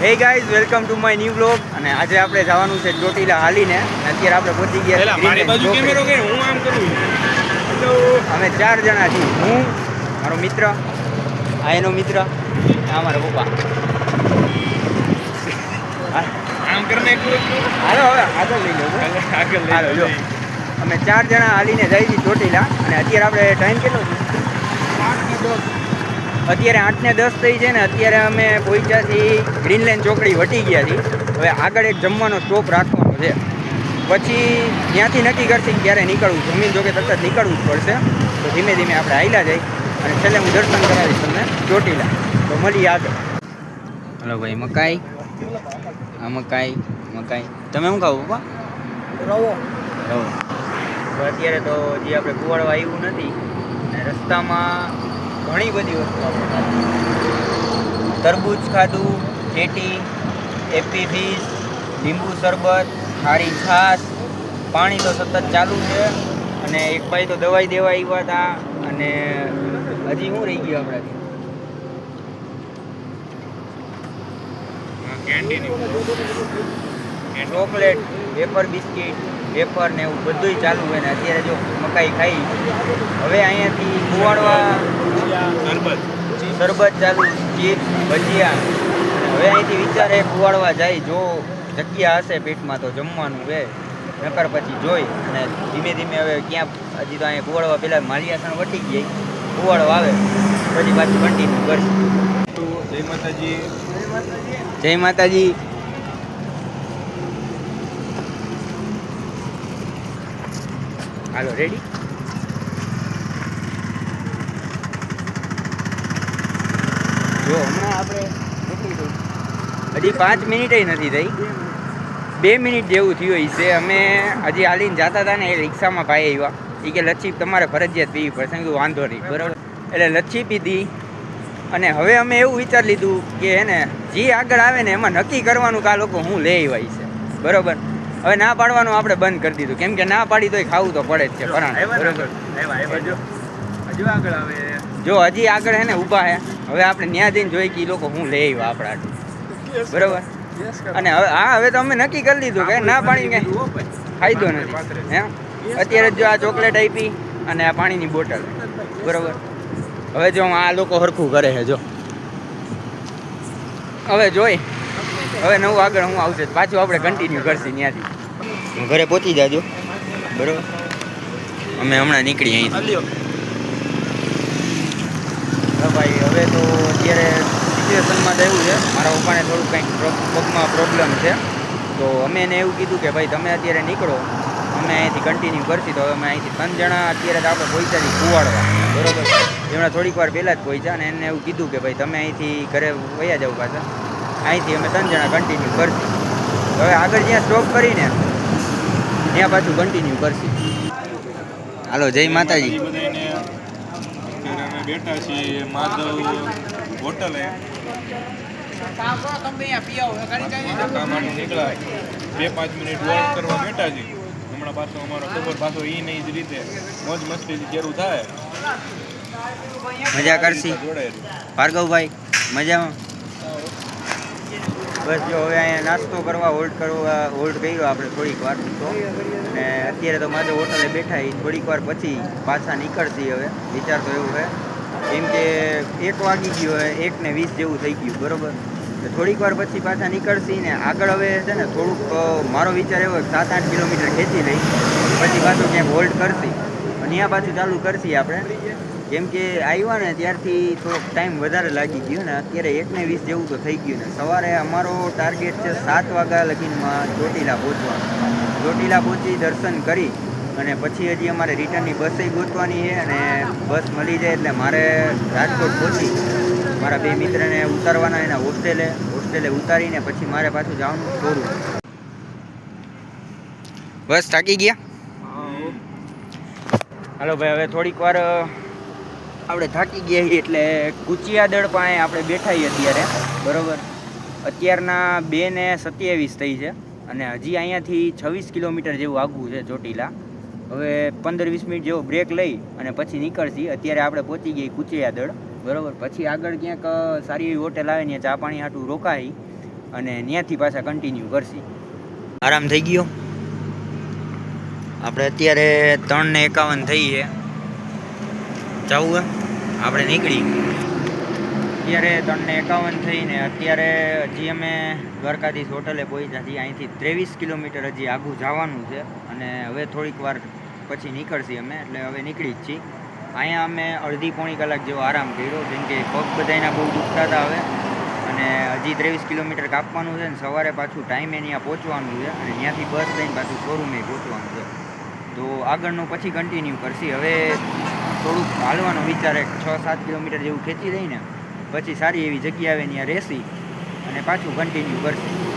Hey guys, welcome to my new vlog. અને આજે આપણે જવાનું છે ચોટીલા હાલીને. અત્યારે આપણે પહોંચી ગયા મારી બાજુ કેમેરો કે હું આમ કરું. અમે 4 જણા છીએ. હું, મારો મિત્ર, આ એનો મિત્ર, આ મારા પપ્પા. આમ કરીને હાલો હવે આગળ લઈ લો. હાલો જો અમે 4 જણા હાલીને જઈએ છીએ ચોટીલા. અને અત્યારે આપણે ટાઈમ કેટલો છે? 8:10. અત્યારે 8:10 થઈ છે ને. અત્યારે અમે પહોંચ્યા છીએ ગ્રીનલેન્ડ ચોકડી વટી ગયા છીએ. હવે આગળ એક જમવાનો સ્ટોપ રાખવાનો છે. પછી ત્યાંથી નક્કી કરશે ક્યારે નીકળવું. જમીન જોકે તરત નીકળવું જ પડશે. તો ધીમે ધીમે આપણે હાલ્યા જઈએ અને છેલ્લે હું દર્શન કરાવીશ તમને ચોટીલા. તો મળીએ આગળ. હલો ભાઈ, મકાઈ, આ મકાઈ. તમે શું ખાવ પપ્પા? રવો. તો અત્યારે તો જે આપણે કુવાડવા આવ્યું નથી. અને રસ્તામાં ઘણી બધી વસ્તુ આપણે ખાધી. તરબૂચ ખાધું, ટેટી, એપી ફીસ, લીંબુ શરબત, ખારી છાશ, પાણી તો સતત ચાલુ છે. અને એક ભાઈ તો દવાઈ દેવા આવ્યા હતા. અને હજી શું રહી ગયું આપણાથી? ચોકલેટ, વેફર બિસ્કિટ, વેફર ને એવું બધું ચાલુ હોય ને અત્યારે જો મકાઈ ખાઈ. હવે અહીંયાથી કુવાડવા શરબત ચાલુ, ચીપ્સ, ભજીયા. હવે અહીંથી વિચારે કુવાડવા જાય. જો જગ્યા હશે પેટમાં તો જમવાનું છે, નકર પછી જોઈ અને ધીમે ધીમે હવે ક્યાં હજી તો અહીંયા કુવાડવા પહેલાં માલિયાસણ વટી ગઈ. કુવાડવા આવે પછી પાછું કન્ટિન્યુ કરશે. જય માતાજી. જય માતાજી. હાલો રેડી. જો હમણાં આપણે હજી 5 મિનિટ નથી થઈ. 2 મિનિટ જેવું થયું છે. અમે હજી હાલીને જતા હતા ને એ રિક્ષામાં ભાઈ આવ્યા. એ કે લચ્છી તમારે ફરજિયાત પીવી પડશે. કીધું વાંધો નહીં, બરાબર. એટલે લચ્છી પીધી. અને હવે અમે એવું વિચારી લીધું કે એને જે આગળ આવે ને એમાં નક્કી કરવાનું કે આ લોકો હું લઈ આવી છે, બરાબર. હવે ના પાડવાનું આપણે બંધ કરી દીધું. કેમ કે ના પાડી તોય ખાવું તો પડે જ છે. બરાબર. જો હજી આગળ હે ને ઊભા હે. હવે આપણે ત્યાં જઈને જોઈએ કે એ લોકો હું લઈ આવ્યા આપણા, બરાબર. અને હવે તો અમે નક્કી કરી લીધું કે ના પાણી કંઈ ફાયદો નથી. હે અત્યારે જો આ ચોકલેટ આપી અને આ પાણીની બોટલ, બરાબર. હવે જો આ લોકો હરખું કરે છે. જો હવે જોઈ હવે નવું આગળ હું આવશે પાછું આપણે કન્ટિન્યુ કરશું ત્યાંથી. ઘરે પહોંચી જાજો, બરાબર. અમે હમણાં નીકળી અહીંથી. હા ભાઈ, હવે તો અત્યારે સિચ્યુએશનમાં તો એવું છે, મારા પપ્પાને થોડુંક કંઈક પગમાં પ્રોબ્લેમ છે. તો અમે એને એવું કીધું કે ભાઈ તમે અત્યારે નીકળો, અમે અહીંથી કન્ટિન્યુ કરશી. તો હવે અમે અહીંથી 3 જણા અત્યારે તો આપણે પહોંચ્યા છીએ કુવાડવા, બરાબર. એમણે થોડીક વાર પહેલાં જ પહોંચ્યા. અને એને એવું કીધું કે ભાઈ તમે અહીંથી ઘરે વયા જાવ પાછા. અહીંથી અમે 3 જણા કન્ટિન્યુ કરશી. હવે આગળ જ્યાં સ્ટોપ કરીને ત્યાં પાછું કન્ટિન્યુ કરશી. હાલો, જય માતાજી. અત્યારે અમે બેઠા છીએ માધવ હોટલે. કામ માટે નીકળ્યા 2-5 મિનિટ વોક કરવા બેઠા છીએ. હમણાં પાછો અમારો ખબર પાછો એ નહીં જ રીતે મોજ મસ્તીથી શરૂ થાય. મજા કરશી ભાર્ગવભાઈ? મજામાં? બસ જો હવે અહીંયા નાસ્તો કરવા હોલ્ડ કર્યો આપણે થોડીક વાર. તો અને અત્યારે તો માધવ હોટલે બેઠા એ થોડીક વાર પછી પાછા નીકળતી. હવે વિચાર તો એવું છે કેમ કે 1 વાગી ગયો હોય, 1:20 જેવું થઈ ગયું, બરાબર. થોડીક વાર પછી પાછા નીકળશી ને આગળ હવે છે ને થોડુંક મારો વિચાર એવો 7-8 કિલોમીટર ખેંચી લઈ પછી પાછું ક્યાંક હોલ્ડ કરશી અને ત્યાં પાછું ચાલુ કરશી આપણે. કેમ કે આવ્યા ને ત્યારથી થોડોક ટાઈમ વધારે લાગી ગયો ને. અત્યારે 1:20 જેવું તો થઈ ગયું ને. સવારે અમારો ટાર્ગેટ છે 7 વાગ્યા લગીનમાં ચોટીલા પહોંચવાનું. ચોટીલા પહોંચી દર્શન કરી અને પછી હજી અમારે રિટર્નની બસે ગોતવાની છે. અને બસ મળી જાય એટલે મારે રાજકોટ પહોંચી મારા 2 મિત્રને ઉતારવાના એના હોસ્ટેલે ઉતારીને પછી મારે પાછું જવાનું શોરૂમ. બસ થાકી ગયા? હાલો ભાઈ, હવે થોડીક વાર આપણે થાકી ગયા છીએ એટલે કુચિયાદળ પાસે આપણે બેઠા છીએ અત્યારે, બરાબર. અત્યારના 2:27 થઈ છે અને હજી અહીંયાથી 26 કિલોમીટર જેવું આગવું છે ચોટીલા. હવે 15-20 મિનિટ જેવો બ્રેક લઈ અને પછી નીકળશી. અત્યારે આપણે પહોંચી ગઈ કુચિયાદળ, બરાબર. પછી આગળ ક્યાંક સારી એવી હોટેલ આવે ને ચા પાણી હાટું રોકાઈ અને ત્યાંથી પાછા કન્ટિન્યુ કરશી. આરામ થઈ ગયો. આપણે અત્યારે 3:51 થઈ છે. જવું આપણે નીકળી. અત્યારે 3:51 થઈને અત્યારે હજી અમે દ્વારકાધીશ હોટલે પહોંચ્યા છીએ. અહીંથી 23 કિલોમીટર હજી આગું જવાનું છે અને હવે થોડીક વાર પછી નીકળશી અમે, એટલે હવે નીકળી જ છીએ. અહીંયા અમે અડધી પોણી કલાક જેવો આરામ કર્યો, કેમ કે પગ બધાયના બહુ દુખતા હતા હવે, અને હજી 23 કિલોમીટર કાપવાનું છે ને સવારે પાછું ટાઈમે ત્યાં પહોંચવાનું છે, અને ત્યાંથી બસ લઈને પાછું શોરૂમે પહોંચવાનું છે. તો આગળનું પછી કન્ટિન્યુ કરશી. હવે થોડુંક હાલવાનો વિચાર 6-7 કિલોમીટર જેવું ખેંચી દઈને પછી સારી એવી જગ્યા આવે ત્યાં રહેશી અને પાછું કન્ટિન્યુ કરશી.